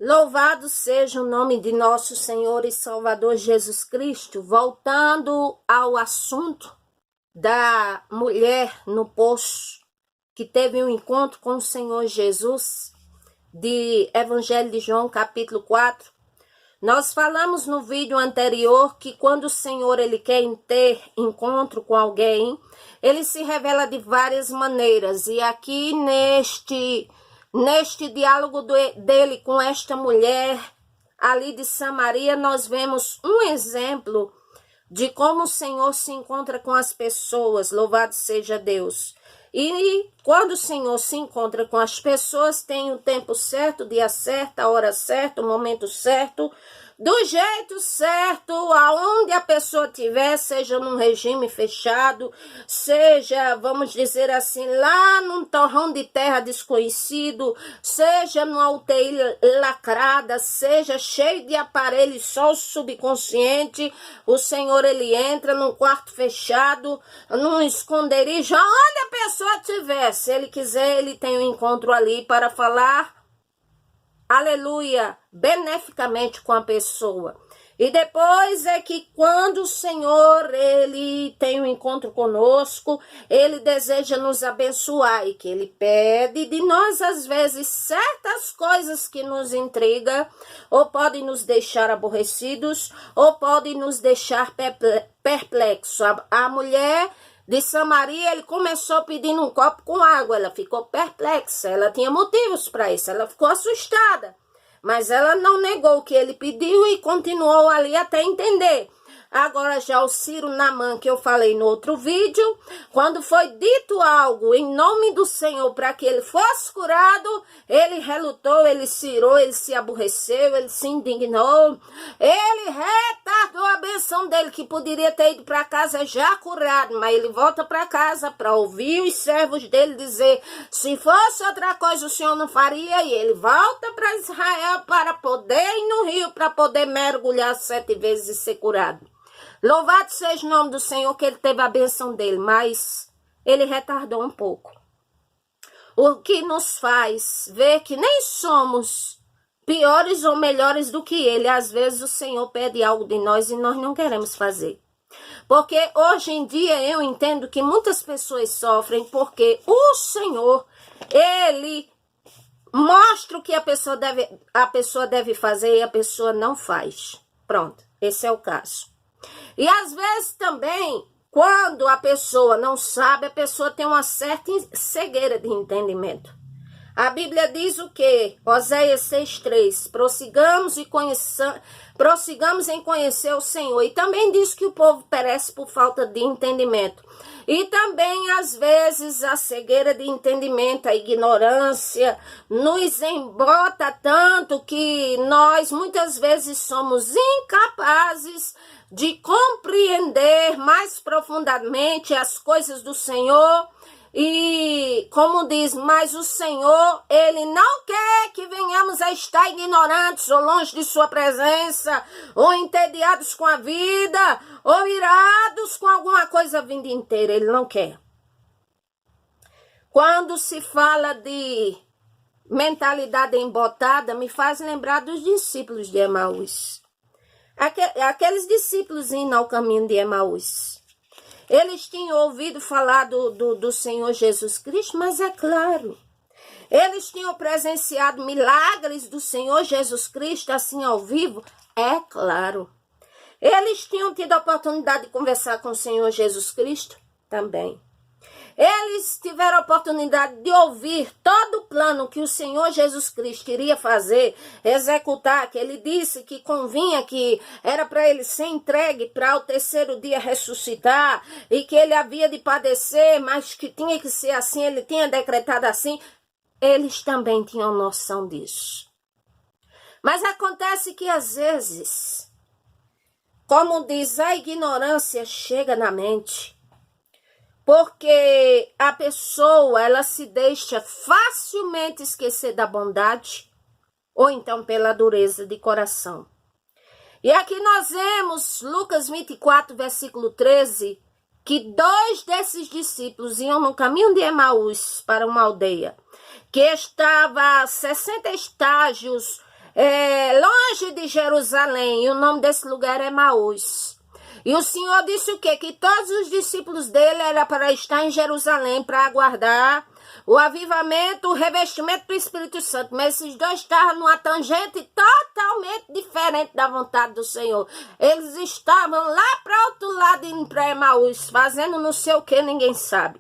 Louvado seja o nome de nosso Senhor e Salvador Jesus Cristo. Voltando ao assunto da mulher no poço, que teve um encontro com o Senhor Jesus, de Evangelho de João, capítulo 4. Nós falamos no vídeo anterior que quando o Senhor ele quer ter encontro com alguém, ele se revela de várias maneiras. E aqui neste diálogo dele com esta mulher ali de Samaria, nós vemos um exemplo de como o Senhor se encontra com as pessoas. Louvado seja Deus. E quando o Senhor se encontra com as pessoas, tem o tempo certo, o dia certo, a hora certa, o momento certo, do jeito certo, aonde a pessoa estiver, seja num regime fechado, seja, vamos dizer assim, lá num torrão de terra desconhecido, seja numa UTI lacrada, seja cheio de aparelhos só o subconsciente, o Senhor ele entra num quarto fechado, num esconderijo, onde a pessoa estiver, se ele quiser, ele tem um encontro ali para falar, aleluia, beneficamente com a pessoa. E depois é que quando o Senhor, ele tem um encontro conosco, ele deseja nos abençoar e que ele pede de nós, às vezes, certas coisas que nos intrigam, ou podem nos deixar aborrecidos, ou podem nos deixar perplexos. A mulher de Samaria, ele começou pedindo um copo com água, ela ficou perplexa, ela tinha motivos para isso, ela ficou assustada, mas ela não negou o que ele pediu e continuou ali até entender. Agora já o Ciro Namã, que eu falei no outro vídeo, quando foi dito algo em nome do Senhor para que ele fosse curado, ele relutou, ele cirou, ele se aborreceu, ele se indignou, ele retardou a benção dele, que poderia ter ido para casa já curado, mas ele volta para casa para ouvir os servos dele dizer, se fosse outra coisa o Senhor não faria, e ele volta para Israel para poder ir no rio, para poder mergulhar 7 vezes e ser curado. Louvado seja o nome do Senhor, que ele teve a bênção dele, mas ele retardou um pouco. O que nos faz ver que nem somos piores ou melhores do que ele. Às vezes o Senhor pede algo de nós e nós não queremos fazer. Porque hoje em dia eu entendo que muitas pessoas sofrem porque o Senhor, ele mostra o que a pessoa deve fazer e a pessoa não faz. Pronto, esse é o caso. E às vezes também, quando a pessoa não sabe, a pessoa tem uma certa cegueira de entendimento. A Bíblia diz o quê? Oséias 6,3, prossigamos em conhecer o Senhor. E também diz que o povo perece por falta de entendimento. E também, às vezes, a cegueira de entendimento, a ignorância, nos embota tanto que nós, muitas vezes, somos incapazes de compreender mais profundamente as coisas do Senhor. E, como diz, mas o Senhor, ele não quer que venhamos a estar ignorantes ou longe de sua presença, ou entediados com a vida, ou irados com alguma coisa a vida inteira. Ele não quer. Quando se fala de mentalidade embotada, me faz lembrar dos discípulos de Emaús. Aqueles discípulos indo ao caminho de Emaús. Eles tinham ouvido falar do Senhor Jesus Cristo, mas é claro, eles tinham presenciado milagres do Senhor Jesus Cristo, assim ao vivo, é claro. Eles tinham tido a oportunidade de conversar com o Senhor Jesus Cristo, também. Eles tiveram a oportunidade de ouvir todo o plano que o Senhor Jesus Cristo iria fazer, executar, que ele disse que convinha, que era para ele ser entregue para o 3º dia ressuscitar, e que ele havia de padecer, mas que tinha que ser assim, ele tinha decretado assim. Eles também tinham noção disso. Mas acontece que às vezes, como diz, a ignorância chega na mente. Porque a pessoa, ela se deixa facilmente esquecer da bondade, ou então pela dureza de coração. E aqui nós vemos, Lucas 24, versículo 13, que 2 desses discípulos iam no caminho de Emaús para uma aldeia, que estava a 60 estágios longe de Jerusalém, e o nome desse lugar é Emaús. E o Senhor disse o quê? Que todos os discípulos dele eram para estar em Jerusalém, para aguardar o avivamento, o revestimento do Espírito Santo. Mas esses dois estavam numa tangente totalmente diferente da vontade do Senhor. Eles estavam lá para outro lado, indo para Emaús, fazendo não sei o que, ninguém sabe.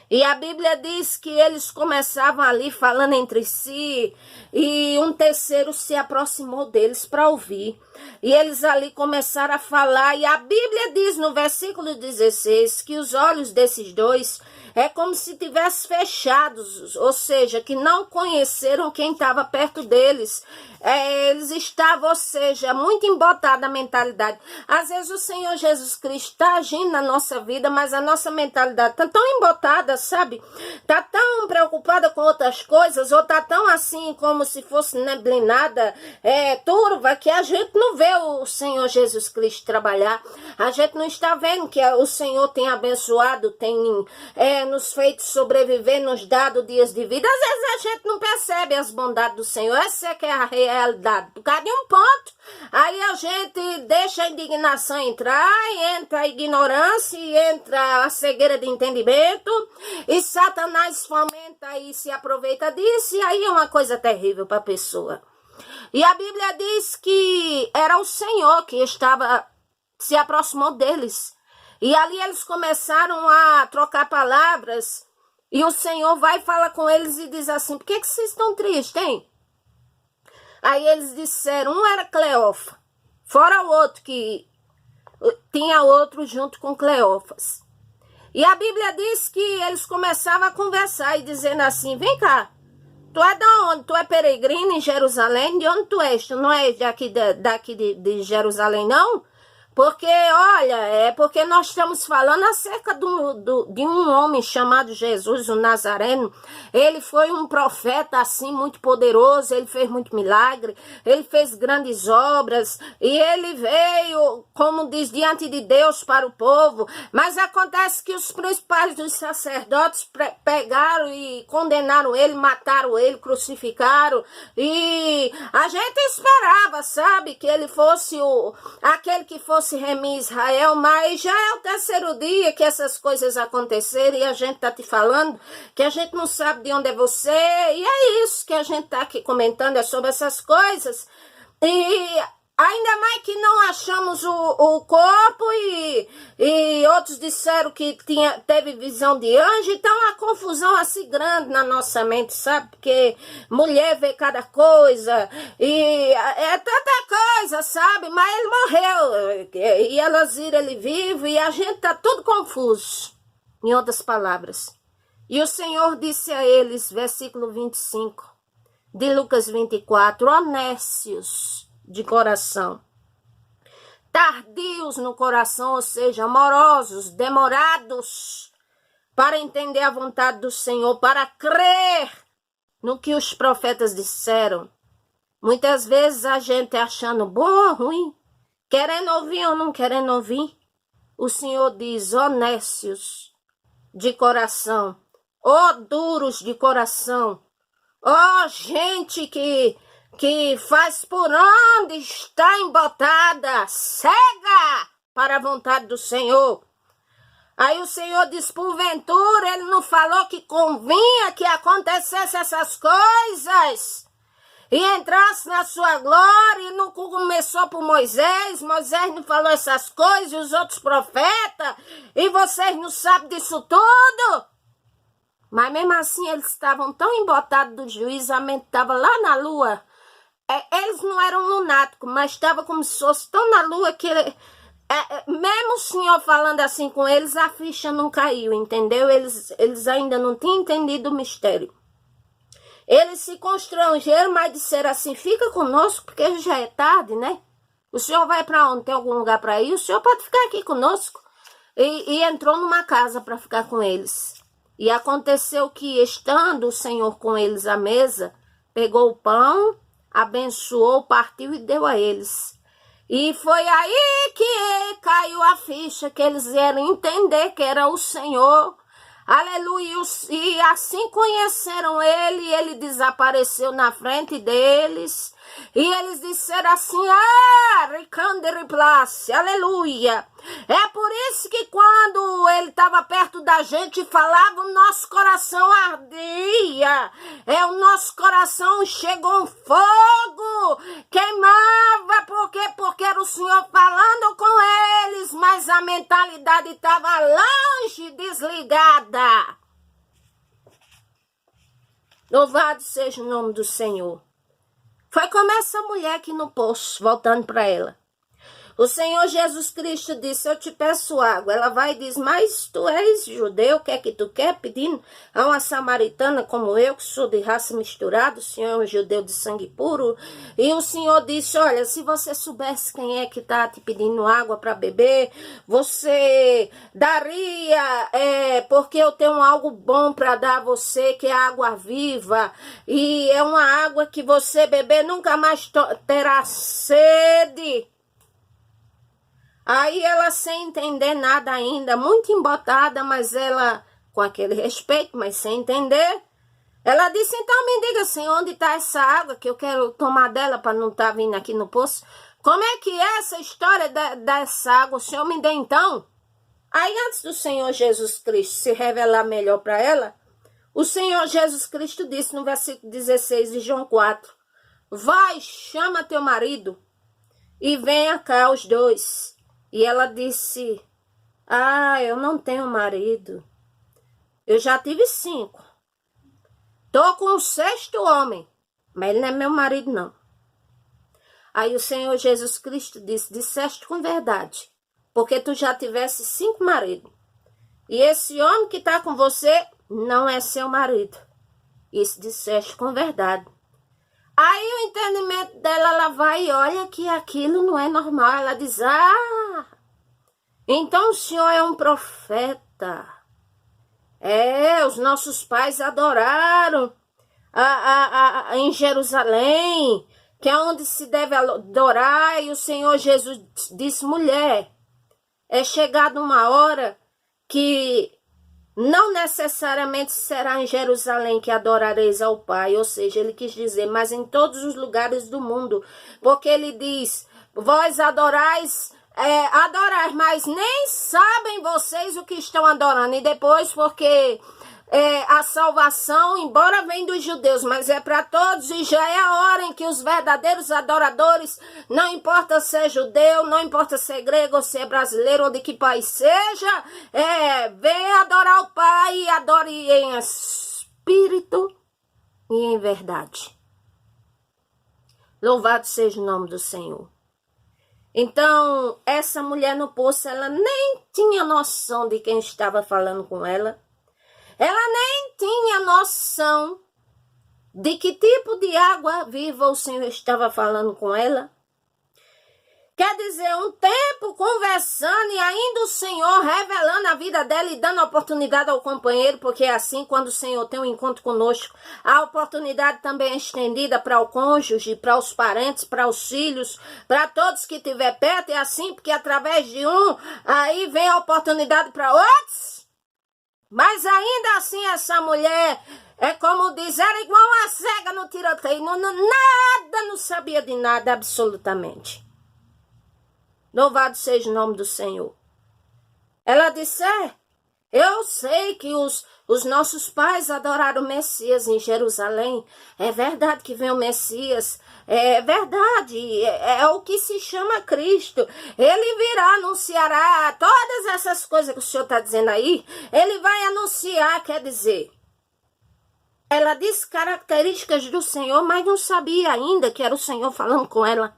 E a Bíblia diz que eles começavam ali falando entre si, e um terceiro se aproximou deles para ouvir. E eles ali começaram a falar, e a Bíblia diz no versículo 16 que os olhos desses dois é como se tivessem fechados, ou seja, que não conheceram quem estava perto deles. Eles estavam, ou seja, muito embotada a mentalidade. Às vezes o Senhor Jesus Cristo está agindo na nossa vida, mas a nossa mentalidade está tão embotada, sabe? Está tão preocupada com outras coisas, ou está tão assim como se fosse neblinada, turva, que a gente não vê o Senhor Jesus Cristo trabalhar. A gente não está vendo que o Senhor tem abençoado, tem nos feito sobreviver, nos dado dias de vida. Às vezes a gente não percebe as bondades do Senhor. Essa é que é a realidade. Por causa de um ponto, aí a gente deixa a indignação entrar, e entra a ignorância, e entra a cegueira de entendimento, e Satanás fomenta e se aproveita disso, e aí é uma coisa terrível para a pessoa. E a Bíblia diz que era o Senhor que se aproximou deles. E ali eles começaram a trocar palavras, e o Senhor vai falar com eles e diz assim: por que vocês estão tristes, hein? Aí eles disseram, um era Cleófas, fora o outro, que tinha outro junto com Cleófas. E a Bíblia diz que eles começavam a conversar e dizendo assim: vem cá, tu é da onde? Tu é peregrino em Jerusalém? De onde tu és? Tu não és daqui de Jerusalém, não? Porque, olha, é porque nós estamos falando acerca de um homem chamado Jesus, o Nazareno. Ele foi um profeta, assim, muito poderoso, ele fez muito milagre, ele fez grandes obras, e ele veio, como diz, diante de Deus para o povo. Mas acontece que os principais dos sacerdotes pegaram e condenaram ele, mataram ele, crucificaram, e a gente esperava, sabe, que ele fosse aquele que fosse remir Israel, mas já é o terceiro dia que essas coisas aconteceram, e a gente tá te falando que a gente não sabe de onde é você, e é isso que a gente tá aqui comentando, é sobre essas coisas. E ainda mais que não achamos o corpo, e outros disseram que teve visão de anjo, então uma confusão assim grande na nossa mente, sabe? Porque mulher vê cada coisa, e é tanta coisa, sabe? Mas ele morreu, e elas viram ele vivo, e a gente tá tudo confuso, em outras palavras. E o Senhor disse a eles, versículo 25 de Lucas 24, honestos de coração, tardios no coração, ou seja, morosos, demorados para entender a vontade do Senhor, para crer no que os profetas disseram. Muitas vezes a gente achando bom ou ruim, querendo ouvir ou não querendo ouvir, o Senhor diz, honestos de coração, duros de coração, gente que faz por onde está embotada, cega para a vontade do Senhor. Aí o Senhor diz, porventura, ele não falou que convinha que acontecesse essas coisas e entrasse na sua glória, e não começou por Moisés não falou essas coisas, e os outros profetas, e vocês não sabem disso tudo? Mas mesmo assim eles estavam tão embotados do juízo, a mente estava lá na lua. Eles não eram lunáticos, mas estavam como se fosse tão na lua que mesmo o Senhor falando assim com eles, a ficha não caiu, entendeu? Eles ainda não tinham entendido o mistério. Eles se constrangeram, mas disseram assim, fica conosco, porque já é tarde, né? O senhor vai para onde? Tem algum lugar para ir? O senhor pode ficar aqui conosco. E entrou numa casa para ficar com eles. E aconteceu que, estando o Senhor com eles à mesa, pegou o pão, abençoou, partiu e deu a eles. E foi aí que caiu a ficha, que eles iam entender que era o Senhor Aleluia. E assim conheceram ele, e ele desapareceu na frente deles. E eles disseram assim, Ricanderiplácia, aleluia. É por isso que quando ele estava perto da gente e falava, o nosso coração ardia. O nosso coração chegou um fogo, queimava, porque era o Senhor falando com eles, mas a mentalidade estava longe, desligada. Louvado seja o nome do Senhor. Foi como essa mulher aqui no poço, voltando para ela. O Senhor Jesus Cristo disse, eu te peço água. Ela vai e diz, mas tu és judeu, o que é que tu quer? Pedindo a uma samaritana como eu, que sou de raça misturada, o Senhor é um judeu de sangue puro. E o Senhor disse, olha, se você soubesse quem é que está te pedindo água para beber, você daria, porque eu tenho algo bom para dar a você, que é água viva. E é uma água que você beber nunca mais terá sede. Aí ela, sem entender nada ainda, muito embotada, mas ela, com aquele respeito, mas sem entender, ela disse, então me diga assim, onde está essa água que eu quero tomar dela para não estar vindo aqui no poço? Como é que é essa história dessa água? O Senhor me dê então? Aí antes do Senhor Jesus Cristo se revelar melhor para ela, o Senhor Jesus Cristo disse no versículo 16 de João 4, vai, chama teu marido e venha cá os dois. E ela disse, eu não tenho marido. Eu já tive 5. Tô com o 6º homem, mas ele não é meu marido, não. Aí o Senhor Jesus Cristo disse, disseste com verdade, porque tu já tivesse 5 maridos. E esse homem que está com você não é seu marido. Isso disseste com verdade. Aí o entendimento dela, ela vai e olha que aquilo não é normal. Ela diz, então o Senhor é um profeta. Os nossos pais adoraram em Jerusalém, que é onde se deve adorar. E o Senhor Jesus disse, mulher, é chegada uma hora que não necessariamente será em Jerusalém que adorareis ao Pai, ou seja, ele quis dizer, mas em todos os lugares do mundo, porque ele diz, vós adorais, mas nem sabem vocês o que estão adorando, e depois porque a salvação, embora vem dos judeus, mas é para todos, e já é a hora em que os verdadeiros adoradores, não importa se é judeu, não importa se é grego ou se é brasileiro ou de que país seja, vem adorar o Pai e adore em espírito e em verdade. Louvado seja o nome do Senhor. Então, essa mulher no poço, ela nem tinha noção de quem estava falando com ela. Ela nem tinha noção de que tipo de água viva o Senhor estava falando com ela. Quer dizer, um tempo conversando e ainda o Senhor revelando a vida dela e dando oportunidade ao companheiro, porque é assim, quando o Senhor tem um encontro conosco, a oportunidade também é estendida para o cônjuge, para os parentes, para os filhos, para todos que estiver perto, é assim, porque através de um, aí vem a oportunidade para outros. Mas ainda assim essa mulher, é como diz, era igual uma cega no tiroteio, nada, não sabia de nada absolutamente. Louvado seja o nome do Senhor. Ela disse, eu sei que os nossos pais adoraram o Messias em Jerusalém. É verdade que vem o Messias. É verdade. É o que se chama Cristo. Ele virá, anunciará todas essas coisas que o Senhor está dizendo aí. Ele vai anunciar, quer dizer. Ela disse características do Senhor, mas não sabia ainda que era o Senhor falando com ela.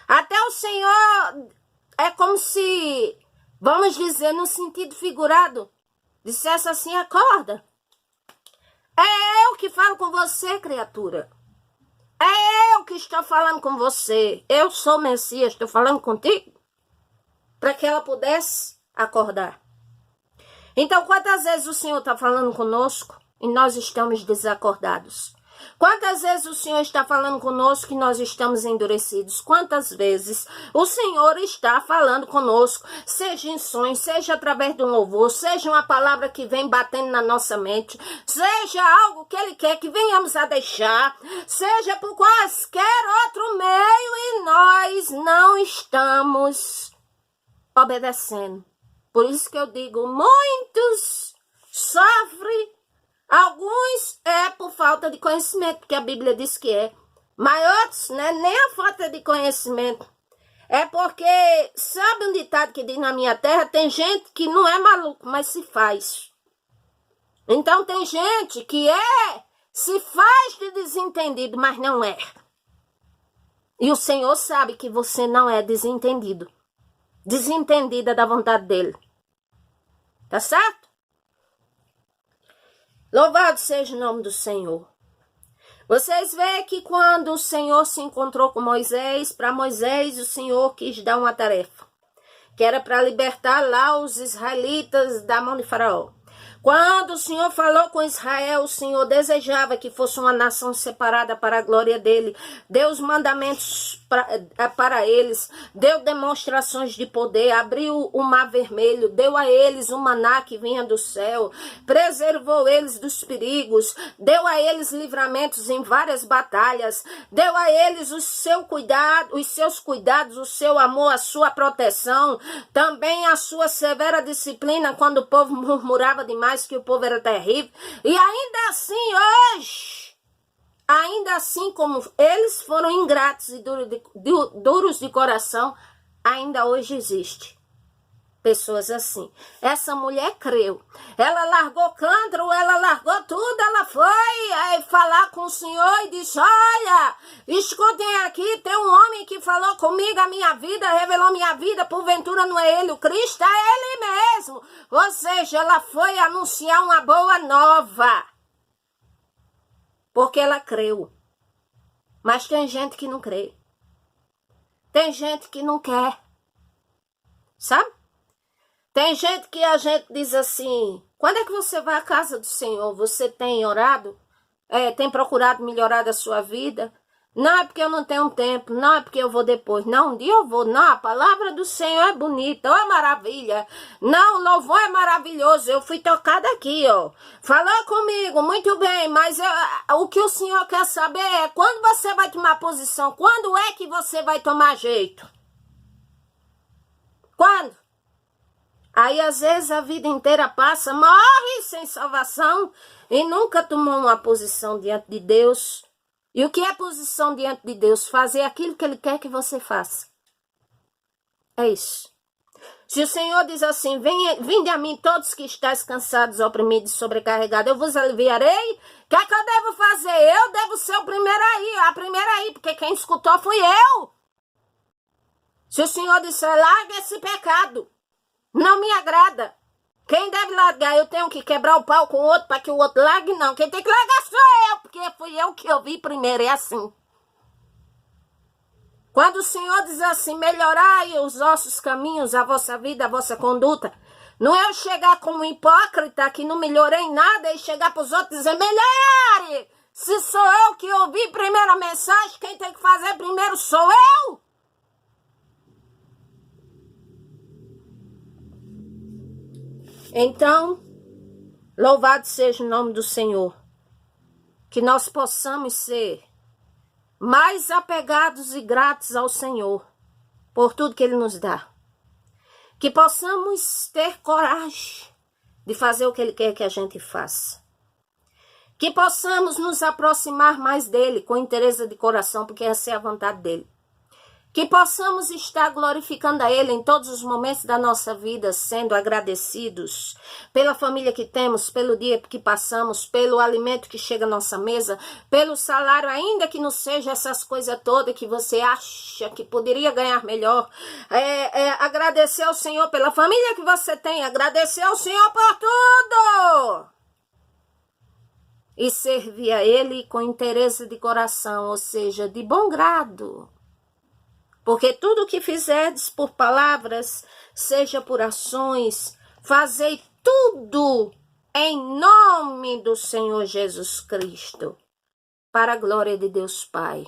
Até o Senhor, é como se, vamos dizer, no sentido figurado, dissesse assim, acorda. É eu que falo com você, criatura. É eu que estou falando com você. Eu sou o Messias, estou falando contigo. Para que ela pudesse acordar. Então, quantas vezes o Senhor está falando conosco e nós estamos desacordados? Quantas vezes o Senhor está falando conosco que nós estamos endurecidos? Quantas vezes o Senhor está falando conosco, seja em sonhos, seja através de um louvor, seja uma palavra que vem batendo na nossa mente, seja algo que Ele quer que venhamos a deixar, seja por quaisquer outro meio e nós não estamos obedecendo. Por isso que eu digo, muitos sofrem. Alguns é por falta de conhecimento, porque a Bíblia diz que é. Mas outros, né, nem a falta de conhecimento. É porque, sabe um ditado que diz na minha terra? Tem gente que não é maluco, mas se faz. Então tem gente que se faz de desentendido, mas não é. E o Senhor sabe que você não é desentendido. Desentendida da vontade dele. Tá certo? Louvado seja o nome do Senhor. Vocês veem que quando o Senhor se encontrou com Moisés, para Moisés o Senhor quis dar uma tarefa, que era para libertar lá os israelitas da mão de Faraó. Quando o Senhor falou com Israel, o Senhor desejava que fosse uma nação separada para a glória dele. Deu os mandamentos para eles, deu demonstrações de poder, abriu o mar vermelho, deu a eles o maná que vinha do céu, preservou eles dos perigos, deu a eles livramentos em várias batalhas, deu a eles o seu cuidado, os seus cuidados, o seu amor, a sua proteção, também a sua severa disciplina quando o povo murmurava demais que o povo era terrível. E ainda assim hoje, ainda assim como eles foram ingratos e duros de coração, ainda hoje existe pessoas assim. Essa mulher creu. Ela largou cântaro, ela largou tudo, ela foi falar com o Senhor e disse, olha, escutem aqui, tem um homem que falou comigo a minha vida, revelou minha vida, porventura não é ele o Cristo, é ele mesmo. Ou seja, ela foi anunciar uma boa nova. Porque ela creu. Mas tem gente que não crê. Tem gente que não quer. Sabe? Tem gente que a gente diz assim, quando é que você vai à casa do Senhor? Você tem orado? Tem procurado melhorar a sua vida? Não é porque eu não tenho tempo, não é porque eu vou depois. Não, um dia eu vou. Não, a palavra do Senhor é bonita, é maravilha. Não, o louvor é maravilhoso. Eu fui tocada aqui, ó. Falou comigo, muito bem, mas o que o Senhor quer saber é quando você vai tomar posição, quando é que você vai tomar jeito? Quando? Aí, às vezes, a vida inteira passa, morre sem salvação e nunca tomou uma posição diante de Deus. E o que é posição diante de Deus? Fazer aquilo que Ele quer que você faça. É isso. Se o Senhor diz assim, vinde a mim todos que estáis cansados, oprimidos e sobrecarregados, eu vos aliviarei. O que é que eu devo fazer? Eu devo ser o primeiro aí, a primeira aí, porque quem escutou fui eu. Se o Senhor disser, larga esse pecado. Não me agrada. Quem deve largar? Eu tenho que quebrar o pau com o outro para que o outro largue? Não. Quem tem que largar sou eu, porque fui eu que ouvi primeiro. É assim. Quando o Senhor diz assim, melhorai os vossos caminhos, a vossa vida, a vossa conduta, não é eu chegar como hipócrita que não melhorei nada e chegar para os outros e dizer, melhore! Se sou eu que ouvi primeiro a mensagem, quem tem que fazer primeiro sou eu. Então, louvado seja o nome do Senhor, que nós possamos ser mais apegados e gratos ao Senhor por tudo que Ele nos dá. Que possamos ter coragem de fazer o que Ele quer que a gente faça. Que possamos nos aproximar mais dEle com interesse de coração, porque essa é a vontade dEle. Que possamos estar glorificando a Ele em todos os momentos da nossa vida, sendo agradecidos pela família que temos, pelo dia que passamos, pelo alimento que chega à nossa mesa, pelo salário, ainda que não seja essas coisas todas que você acha que poderia ganhar melhor. Agradecer ao Senhor pela família que você tem, agradecer ao Senhor por tudo. E servir a Ele com interesse de coração, ou seja, de bom grado. Porque tudo o que fizerdes por palavras, seja por ações, fazei tudo em nome do Senhor Jesus Cristo. para a glória de Deus Pai.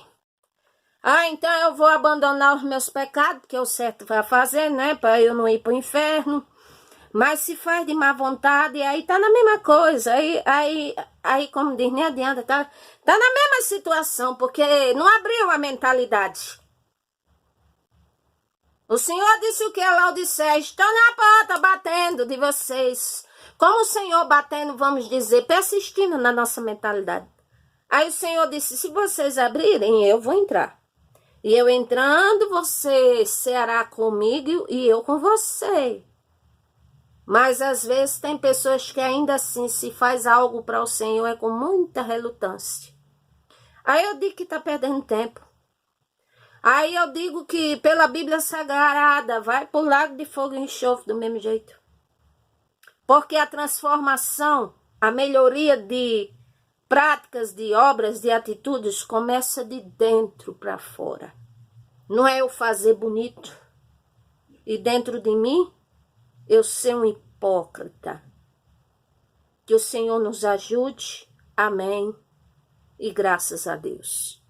Então eu vou abandonar os meus pecados, que é o certo vai fazer, né? Para eu não ir para o inferno. Mas se faz de má vontade, aí tá na mesma coisa. Aí como diz, nem adianta, tá na mesma situação, porque não abriu a mentalidade. O Senhor disse o que a Laodiceia? Estão na porta batendo de vocês. Como o Senhor batendo, vamos dizer, persistindo na nossa mentalidade. Aí o Senhor disse, se vocês abrirem, eu vou entrar. E eu entrando, você será comigo e eu com você. Mas às vezes tem pessoas que ainda assim, se faz algo para o Senhor, é com muita relutância. Aí eu digo que está perdendo tempo. Aí eu digo que pela Bíblia Sagrada, vai para o lago de fogo e enxofre do mesmo jeito. Porque a transformação, a melhoria de práticas, de obras, de atitudes, começa de dentro para fora. Não é eu fazer bonito. E dentro de mim, eu ser um hipócrita. Que o Senhor nos ajude. Amém. E graças a Deus.